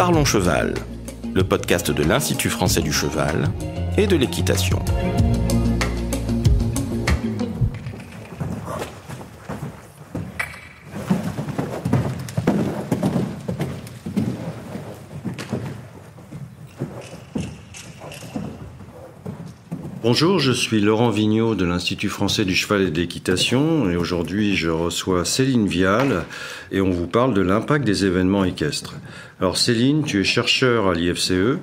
Parlons Cheval, le podcast de l'Institut français du cheval et de l'équitation. Bonjour, je suis Laurent Vigneault de l'Institut français du cheval et de l'équitation et aujourd'hui je reçois Céline Vial et on vous parle de l'impact des événements équestres. Alors Céline, tu es chercheur à l'IFCE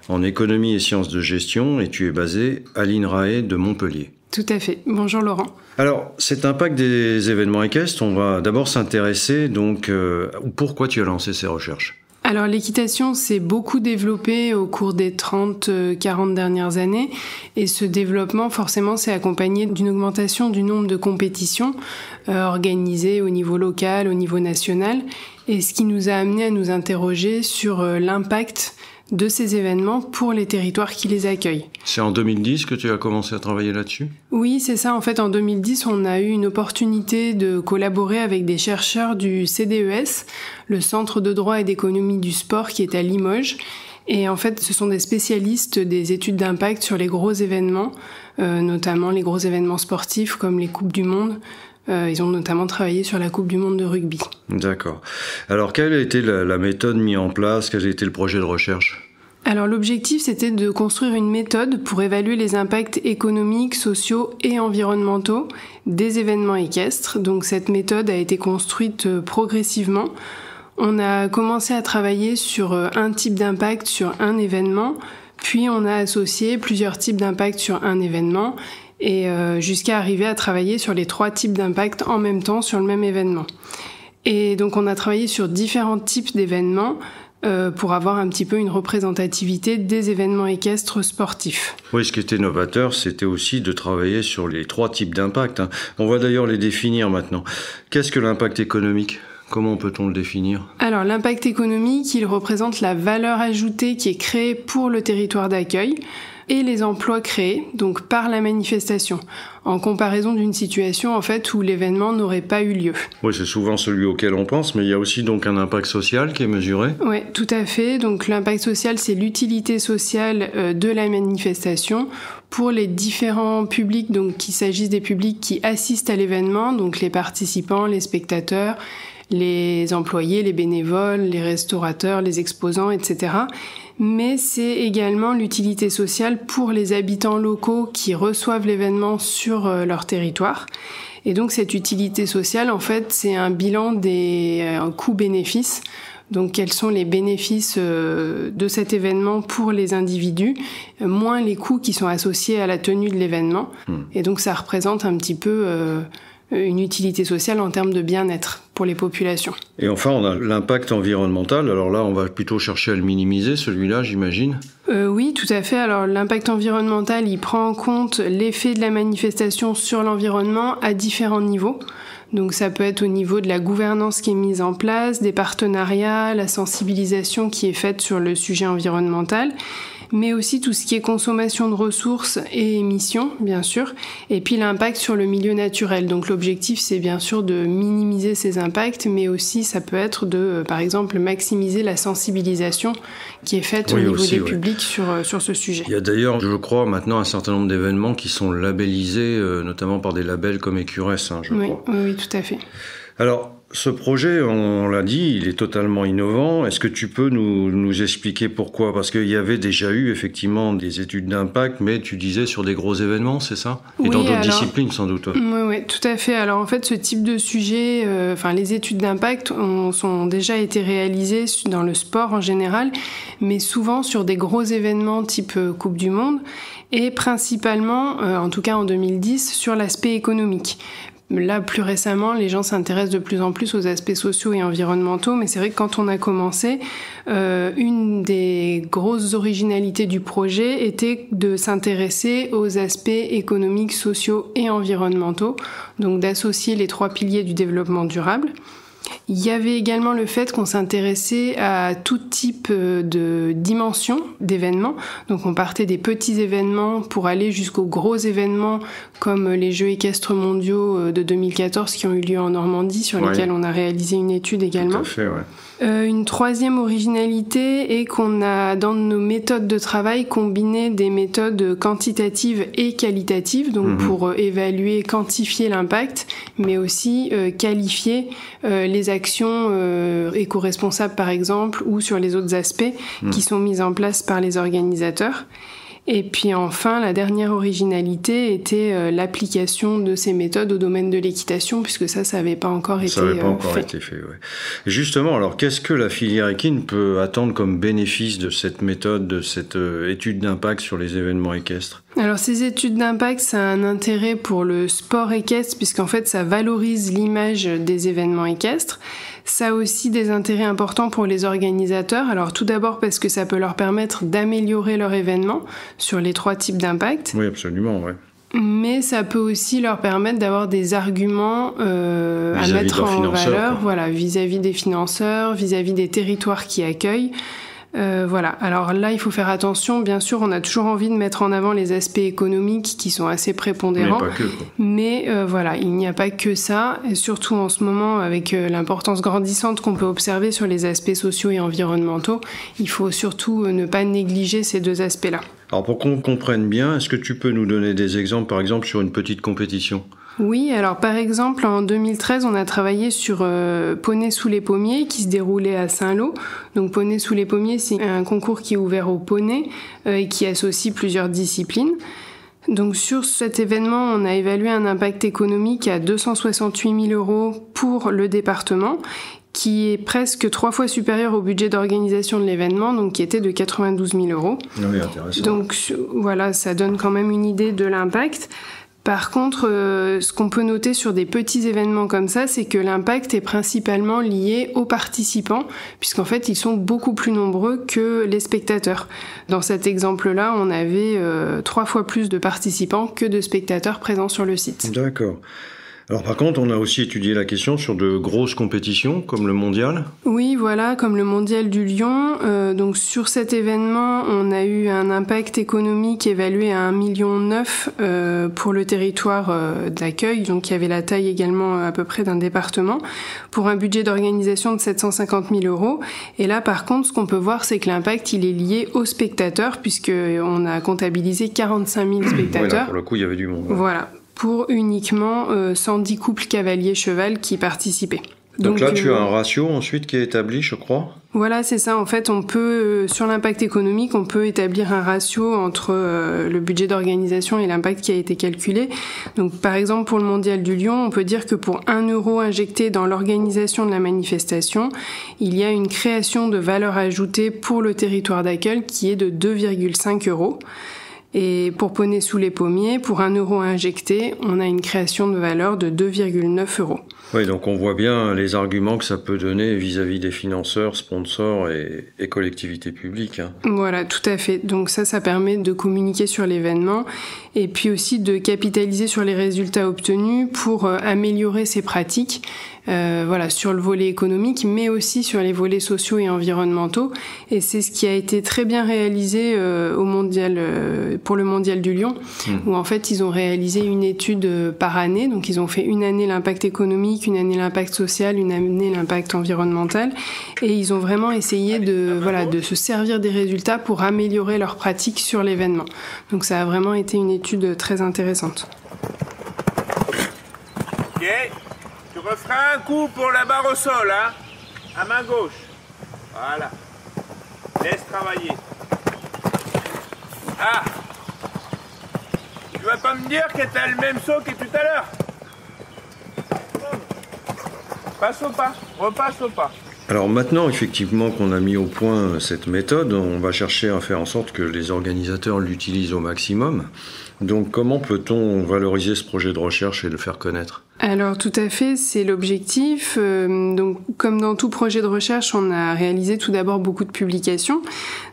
en économie et sciences de gestion et tu es basée à l'INRAE de Montpellier. Tout à fait. Bonjour Laurent. Alors cet impact des événements équestres, on va d'abord s'intéresser donc pourquoi tu as lancé ces recherches. Alors l'équitation s'est beaucoup développée au cours des 30-40 dernières années et ce développement forcément s'est accompagné d'une augmentation du nombre de compétitions organisées au niveau local, au niveau national et ce qui nous a amené à nous interroger sur l'impact de ces événements pour les territoires qui les accueillent. C'est en 2010 que tu as commencé à travailler là-dessus ? Oui, c'est ça. En fait, en 2010, on a eu une opportunité de collaborer avec des chercheurs du CDES, le Centre de droit et d'économie du sport qui est à Limoges. Et en fait, ce sont des spécialistes des études d'impact sur les gros événements, notamment les gros événements sportifs comme les Coupes du Monde. Ils ont notamment travaillé sur la Coupe du Monde de rugby. D'accord. Alors, quelle a été la méthode mise en place ? Quel a été le projet de recherche ? Alors, l'objectif, c'était de construire une méthode pour évaluer les impacts économiques, sociaux et environnementaux des événements équestres. Donc, cette méthode a été construite progressivement. On a commencé à travailler sur un type d'impact sur un événement, puis on a associé plusieurs types d'impact sur un événement et jusqu'à arriver à travailler sur les 3 types d'impact en même temps sur le même événement. Et donc on a travaillé sur différents types d'événements pour avoir un petit peu une représentativité des événements équestres sportifs. Oui, ce qui était novateur, c'était aussi de travailler sur les 3 types d'impact. On va d'ailleurs les définir maintenant. Qu'est-ce que l'impact économique ? Comment peut-on le définir ? Alors l'impact économique, il représente la valeur ajoutée qui est créée pour le territoire d'accueil et les emplois créés, donc par la manifestation, en comparaison d'une situation en fait où l'événement n'aurait pas eu lieu. Oui, c'est souvent celui auquel on pense, mais il y a aussi donc un impact social qui est mesuré. Oui, tout à fait. Donc l'impact social, c'est l'utilité sociale de la manifestation pour les différents publics, donc qu'il s'agisse des publics qui assistent à l'événement, donc les participants, les spectateurs, les employés, les bénévoles, les restaurateurs, les exposants, etc. Mais c'est également l'utilité sociale pour les habitants locaux qui reçoivent l'événement sur leur territoire. Et donc cette utilité sociale, en fait, c'est un bilan des coûts-bénéfices. Donc quels sont les bénéfices de cet événement pour les individus, moins les coûts qui sont associés à la tenue de l'événement. Et donc ça représente un petit peu une utilité sociale en termes de bien-être pour les populations. Et enfin, on a l'impact environnemental. Alors là, on va plutôt chercher à le minimiser, celui-là, j'imagine. Oui, tout à fait. Alors l'impact environnemental, il prend en compte l'effet de la manifestation sur l'environnement à différents niveaux. Donc ça peut être au niveau de la gouvernance qui est mise en place, des partenariats, la sensibilisation qui est faite sur le sujet environnemental, mais aussi tout ce qui est consommation de ressources et émissions, bien sûr, et puis l'impact sur le milieu naturel. Donc l'objectif, c'est bien sûr de minimiser ces impacts, mais aussi ça peut être de, par exemple, maximiser la sensibilisation qui est faite au niveau des publics sur ce sujet. Il y a d'ailleurs, je crois, maintenant un certain nombre d'événements qui sont labellisés, notamment par des labels comme Écuresse, je crois. Oui, tout à fait. Alors, ce projet, on l'a dit, il est totalement innovant. Est-ce que tu peux nous expliquer pourquoi ? Parce qu'il y avait déjà eu effectivement des études d'impact, mais tu disais sur des gros événements, c'est ça ? Et dans d'autres disciplines sans doute. Oui, tout à fait. Alors en fait, ce type de sujet, les études d'impact ont déjà été réalisées dans le sport en général, mais souvent sur des gros événements type Coupe du Monde, et principalement, en tout cas en 2010, sur l'aspect économique. Là, plus récemment, les gens s'intéressent de plus en plus aux aspects sociaux et environnementaux, mais c'est vrai que quand on a commencé, une des grosses originalités du projet était de s'intéresser aux aspects économiques, sociaux et environnementaux, donc d'associer les 3 piliers du développement durable. Il y avait également le fait qu'on s'intéressait à tout type de dimension d'événements. Donc on partait des petits événements pour aller jusqu'aux gros événements comme les Jeux équestres mondiaux de 2014 qui ont eu lieu en Normandie, sur lesquels on a réalisé une étude également. Tout à fait, Une troisième originalité est qu'on a dans nos méthodes de travail combiné des méthodes quantitatives et qualitatives, donc pour évaluer, quantifier l'impact, mais aussi qualifier les actions éco-responsables par exemple, ou sur les autres aspects qui sont mis en place par les organisateurs. Et puis enfin, la dernière originalité était l'application de ces méthodes au domaine de l'équitation, puisque ça n'avait pas encore été fait. Et justement, alors qu'est-ce que la filière équine peut attendre comme bénéfice de cette méthode, de cette étude d'impact sur les événements équestres ? Alors ces études d'impact, ça a un intérêt pour le sport équestre, puisqu'en fait ça valorise l'image des événements équestres. Ça a aussi des intérêts importants pour les organisateurs. Alors tout d'abord parce que ça peut leur permettre d'améliorer leur événement sur les 3 types d'impact. Oui, absolument, ouais. Mais ça peut aussi leur permettre d'avoir des arguments à mettre en valeur, vis-à-vis des financeurs, vis-à-vis des territoires qui accueillent. Alors là, il faut faire attention. Bien sûr, on a toujours envie de mettre en avant les aspects économiques qui sont assez prépondérants. Mais pas que, quoi. Mais il n'y a pas que ça. Et surtout en ce moment, avec l'importance grandissante qu'on peut observer sur les aspects sociaux et environnementaux, il faut surtout ne pas négliger ces 2 aspects-là. Alors pour qu'on comprenne bien, est-ce que tu peux nous donner des exemples, par exemple, sur une petite compétition ? Oui, alors par exemple, en 2013, on a travaillé sur Poney sous les pommiers qui se déroulait à Saint-Lô. Donc Poney sous les pommiers, c'est un concours qui est ouvert aux poneys et qui associe plusieurs disciplines. Donc sur cet événement, on a évalué un impact économique à 268 000 € pour le département, qui est presque 3 fois supérieur au budget d'organisation de l'événement, donc qui était de 92 000 €. Oui, intéressant. Donc voilà, ça donne quand même une idée de l'impact. Par contre, ce qu'on peut noter sur des petits événements comme ça, c'est que l'impact est principalement lié aux participants, puisqu'en fait, ils sont beaucoup plus nombreux que les spectateurs. Dans cet exemple-là, on avait 3 fois plus de participants que de spectateurs présents sur le site. D'accord. Alors par contre, on a aussi étudié la question sur de grosses compétitions comme le mondial. Oui, voilà, comme le mondial du Lion. Donc sur cet événement, on a eu un impact économique évalué à 1,9 million pour le territoire d'accueil, donc qui avait la taille également à peu près d'un département, pour un budget d'organisation de 750 000 €. Et là, par contre, ce qu'on peut voir, c'est que l'impact, il est lié aux spectateurs, puisqu'on a comptabilisé 45 000 spectateurs. Voilà, pour le coup, il y avait du monde. Ouais. Voilà. Pour uniquement 110 couples cavalier-cheval qui participaient. Donc là, tu as un ratio ensuite qui est établi, je crois. Voilà, c'est ça. En fait, on peut, sur l'impact économique, on peut établir un ratio entre le budget d'organisation et l'impact qui a été calculé. Donc, par exemple, pour le Mondial du Lion, on peut dire que pour 1 € injecté dans l'organisation de la manifestation, il y a une création de valeur ajoutée pour le territoire d'accueil qui est de 2,5 €. Et pour Poney sous les pommiers, pour 1 € injecté, on a une création de valeur de 2,9 €. Oui, donc on voit bien les arguments que ça peut donner vis-à-vis des financeurs, sponsors et collectivités publiques. Voilà, tout à fait. Donc ça permet de communiquer sur l'événement et puis aussi de capitaliser sur les résultats obtenus pour améliorer ses pratiques. Sur le volet économique, mais aussi sur les volets sociaux et environnementaux. Et c'est ce qui a été très bien réalisé au mondial, pour le Mondial du Lion, où en fait ils ont réalisé une étude par année. Donc ils ont fait une année l'impact économique, une année l'impact social, une année l'impact environnemental, et ils ont vraiment essayé de se servir des résultats pour améliorer leurs pratiques sur l'événement. Donc ça a vraiment été une étude très intéressante. Ok. Tu referas un coup pour la barre au sol, hein, à main gauche. Voilà. Laisse travailler. Ah. Tu vas pas me dire que t'as le même saut que tout à l'heure. Passe au pas. Repasse au pas. Alors maintenant, effectivement, qu'on a mis au point cette méthode, on va chercher à faire en sorte que les organisateurs l'utilisent au maximum. Donc comment peut-on valoriser ce projet de recherche et le faire connaître ? Alors tout à fait, c'est l'objectif. Donc comme dans tout projet de recherche, on a réalisé tout d'abord beaucoup de publications.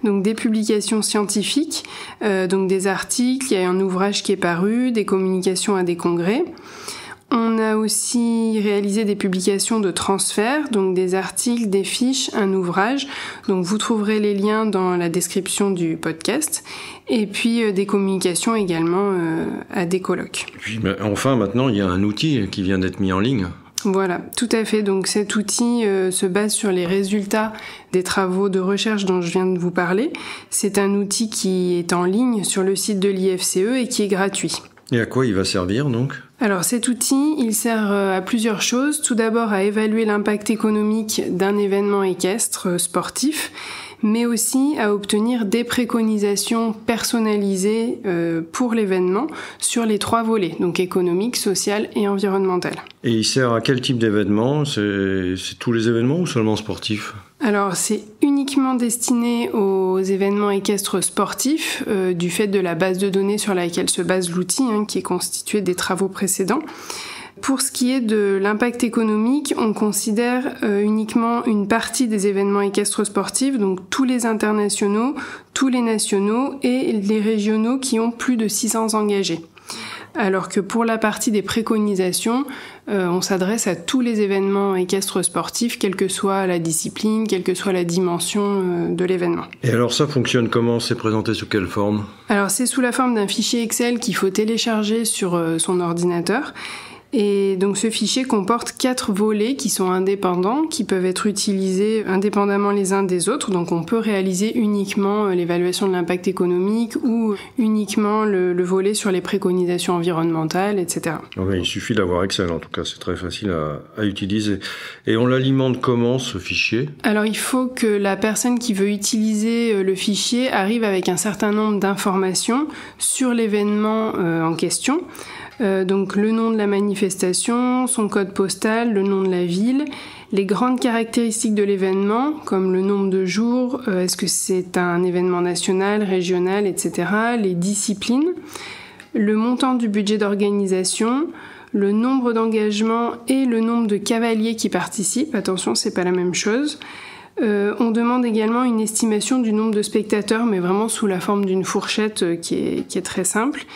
Donc des publications scientifiques, donc des articles, il y a un ouvrage qui est paru, des communications à des congrès. On a aussi réalisé des publications de transfert, donc des articles, des fiches, un ouvrage. Donc vous trouverez les liens dans la description du podcast. Et puis des communications également à des colloques. Et puis enfin, maintenant, il y a un outil qui vient d'être mis en ligne. Voilà, tout à fait. Donc cet outil se base sur les résultats des travaux de recherche dont je viens de vous parler. C'est un outil qui est en ligne sur le site de l'IFCE et qui est gratuit. Et à quoi il va servir donc ? Alors cet outil, il sert à plusieurs choses. Tout d'abord à évaluer l'impact économique d'un événement équestre sportif, mais aussi à obtenir des préconisations personnalisées pour l'événement sur les 3 volets, donc économique, social et environnemental. Et il sert à quel type d'événement ? C'est tous les événements ou seulement sportifs ? Alors c'est uniquement destiné aux événements équestres sportifs, du fait de la base de données sur laquelle se base l'outil, qui est constitué des travaux précédents. Pour ce qui est de l'impact économique, on considère uniquement une partie des événements équestres sportifs, donc tous les internationaux, tous les nationaux et les régionaux qui ont plus de 600 engagés. Alors que pour la partie des préconisations, on s'adresse à tous les événements équestres sportifs, quelle que soit la discipline, quelle que soit la dimension de l'événement. Et alors ça fonctionne comment ? C'est présenté sous quelle forme ? Alors c'est sous la forme d'un fichier Excel qu'il faut télécharger sur son ordinateur. Et donc ce fichier comporte 4 volets qui sont indépendants, qui peuvent être utilisés indépendamment les uns des autres. Donc on peut réaliser uniquement l'évaluation de l'impact économique ou uniquement le volet sur les préconisations environnementales, etc. Okay, il suffit d'avoir Excel, en tout cas c'est très facile à utiliser. Et on l'alimente comment ce fichier ? Alors il faut que la personne qui veut utiliser le fichier arrive avec un certain nombre d'informations sur l'événement en question. Donc le nom de la manifestation, son code postal, le nom de la ville, les grandes caractéristiques de l'événement, comme le nombre de jours, est-ce que c'est un événement national, régional, etc., les disciplines, le montant du budget d'organisation, le nombre d'engagements et le nombre de cavaliers qui participent. Attention, c'est pas la même chose. On demande également une estimation du nombre de spectateurs, mais vraiment sous la forme d'une fourchette qui est très simple.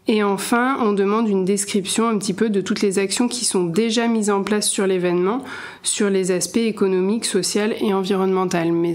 Et enfin, on demande une description un petit peu de toutes les actions qui sont déjà mises en place sur l'événement, sur les aspects économiques, sociaux et environnementaux. Mais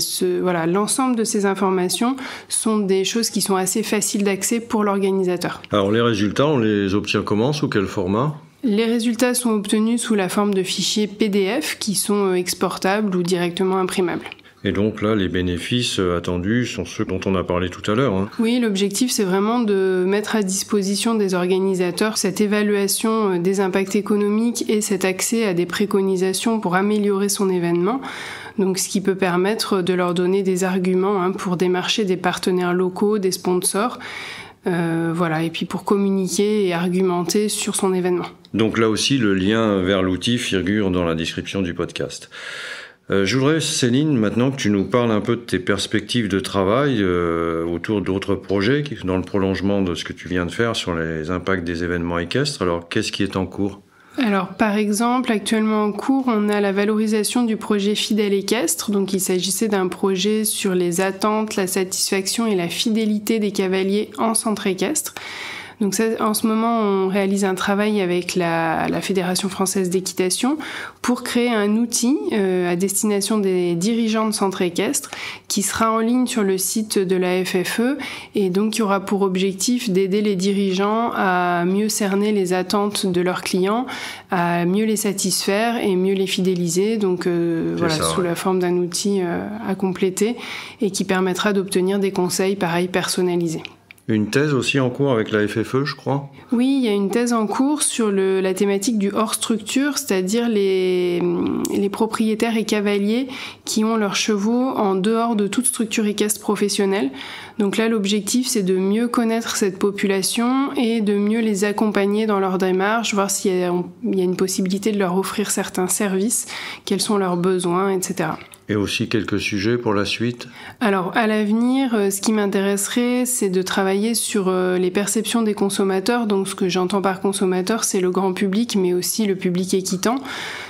l'ensemble de ces informations sont des choses qui sont assez faciles d'accès pour l'organisateur. Alors les résultats, on les obtient comment ? Sous quel format ? Les résultats sont obtenus sous la forme de fichiers PDF qui sont exportables ou directement imprimables. Et donc là, les bénéfices attendus sont ceux dont on a parlé tout à l'heure. Oui, l'objectif, c'est vraiment de mettre à disposition des organisateurs cette évaluation des impacts économiques et cet accès à des préconisations pour améliorer son événement. Donc, ce qui peut permettre de leur donner des arguments pour démarcher des partenaires locaux, des sponsors. Et puis pour communiquer et argumenter sur son événement. Donc là aussi, le lien vers l'outil figure dans la description du podcast. Je voudrais, Céline, maintenant que tu nous parles un peu de tes perspectives de travail autour d'autres projets, dans le prolongement de ce que tu viens de faire sur les impacts des événements équestres. Alors, qu'est-ce qui est en cours ? Alors, par exemple, actuellement en cours, on a la valorisation du projet Fidèle équestre. Donc, il s'agissait d'un projet sur les attentes, la satisfaction et la fidélité des cavaliers en centre équestre. Donc ça, en ce moment, on réalise un travail avec la Fédération française d'équitation pour créer un outil à destination des dirigeants de centres équestres qui sera en ligne sur le site de la FFE et donc qui aura pour objectif d'aider les dirigeants à mieux cerner les attentes de leurs clients, à mieux les satisfaire et mieux les fidéliser. Donc sous la forme d'un outil à compléter et qui permettra d'obtenir des conseils pareil personnalisés. Une thèse aussi en cours avec la FFE, je crois ? Oui, il y a une thèse en cours sur la thématique du hors-structure, c'est-à-dire les propriétaires et cavaliers qui ont leurs chevaux en dehors de toute structure équestre professionnelle. Donc là, l'objectif, c'est de mieux connaître cette population et de mieux les accompagner dans leur démarche, voir s'il y a une possibilité de leur offrir certains services, quels sont leurs besoins, etc. Et aussi quelques sujets pour la suite ? Alors, à l'avenir, ce qui m'intéresserait, c'est de travailler sur les perceptions des consommateurs. Donc, ce que j'entends par consommateur, c'est le grand public, mais aussi le public équitant,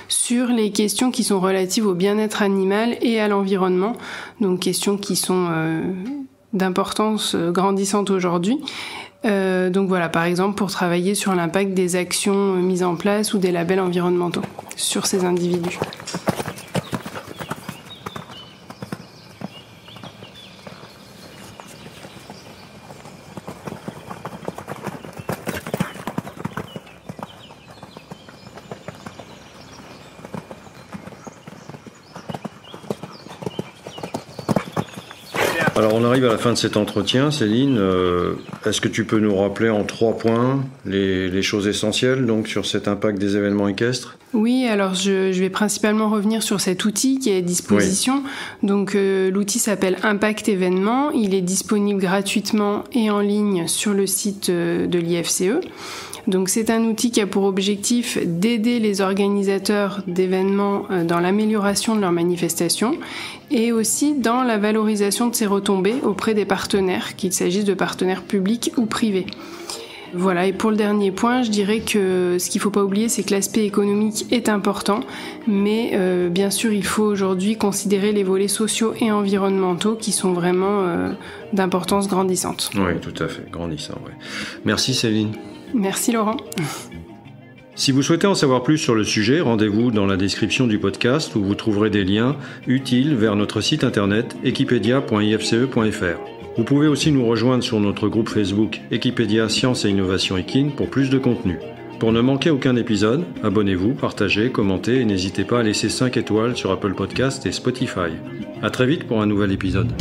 sur les questions qui sont relatives au bien-être animal et à l'environnement. Donc, questions qui sont d'importance grandissante aujourd'hui. Donc voilà, par exemple, pour travailler sur l'impact des actions mises en place ou des labels environnementaux sur ces individus. Alors on arrive à la fin de cet entretien, Céline. Est-ce que tu peux nous rappeler en 3 points les choses essentielles donc, sur cet impact des événements équestres ? Oui, alors je vais principalement revenir sur cet outil qui est à disposition. Oui. Donc l'outil s'appelle Impact Événement. Il est disponible gratuitement et en ligne sur le site de l'IFCE. Donc c'est un outil qui a pour objectif d'aider les organisateurs d'événements dans l'amélioration de leurs manifestations et aussi dans la valorisation de ces retombées auprès des partenaires, qu'il s'agisse de partenaires publics ou privés. Voilà, et pour le dernier point, je dirais que ce qu'il ne faut pas oublier, c'est que l'aspect économique est important, mais bien sûr, il faut aujourd'hui considérer les volets sociaux et environnementaux qui sont vraiment d'importance grandissante. Oui, tout à fait, grandissant. Ouais. Merci Céline. Merci Laurent. Si vous souhaitez en savoir plus sur le sujet, rendez-vous dans la description du podcast où vous trouverez des liens utiles vers notre site internet equipedia.ifce.fr. Vous pouvez aussi nous rejoindre sur notre groupe Facebook Equipedia Sciences et Innovation Equine pour plus de contenu. Pour ne manquer aucun épisode, abonnez-vous, partagez, commentez et n'hésitez pas à laisser 5 étoiles sur Apple Podcasts et Spotify. À très vite pour un nouvel épisode.